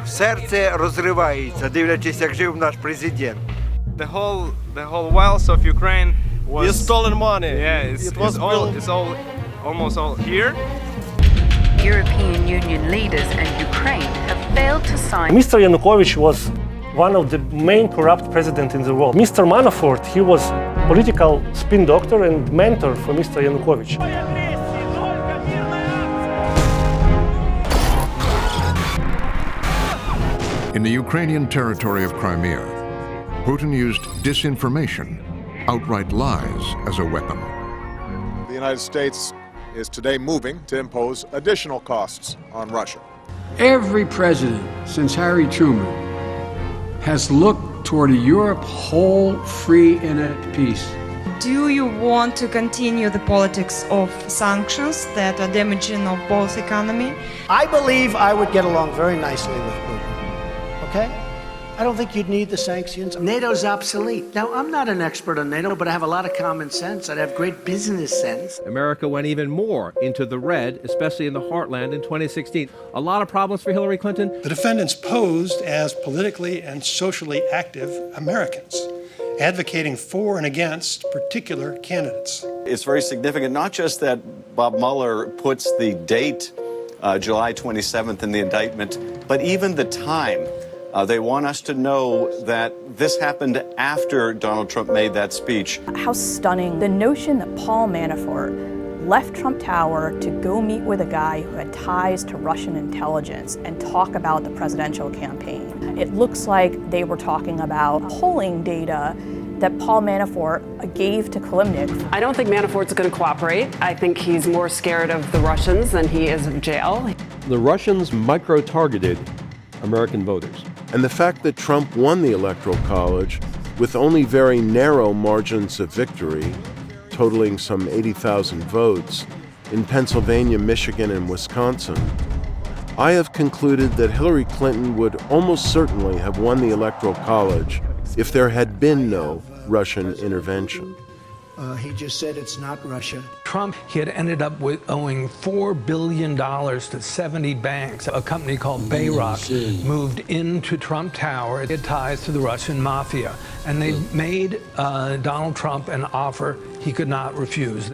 Серце розривається, дивлячись, як жив наш президент. The whole wealth of Ukraine was It's stolen money. Yeah, it's all almost all here. European Union leaders and Ukraine have failed to sign. Mr. Yanukovych was one of the main corrupt presidents in the world. Mr. Manafort, he was political spin doctor and mentor for Mr. Yanukovych. In the Ukrainian territory of Crimea, Putin used disinformation, outright lies, as a weapon. The United States is today moving to impose additional costs on Russia. Every president since Harry Truman has looked toward a Europe whole, free, and at peace. Do you want to continue the politics of sanctions that are damaging of both economy? I believe I would get along very nicely with Putin, okay? I don't think you'd need the sanctions. NATO's obsolete. Now, I'm not an expert on NATO, but I have a lot of common sense. I have great business sense. America went even more into the red, especially in the heartland in 2016. A lot of problems for Hillary Clinton. The defendants posed as politically and socially active Americans, advocating for and against particular candidates. It's very significant, not just that Bob Mueller puts the date, July 27th, in the indictment, but even the time. They want us to know that this happened after Donald Trump made that speech. How stunning. The notion that Paul Manafort left Trump Tower to go meet with a guy who had ties to Russian intelligence and talk about the presidential campaign. It looks like they were talking about polling data that Paul Manafort gave to Kilimnik. I don't think Manafort's going to cooperate. I think he's more scared of the Russians than he is of jail. The Russians micro-targeted American voters. And the fact that Trump won the Electoral College with only very narrow margins of victory, totaling some 80,000 votes, in Pennsylvania, Michigan, and Wisconsin, I have concluded that Hillary Clinton would almost certainly have won the Electoral College if there had been no Russian intervention. He just said it's not Russia. Trump, he had ended up with owing $4 billion to 70 banks. A company called Bayrock moved into Trump Tower. It had ties to the Russian mafia. And they made Donald Trump an offer he could not refuse.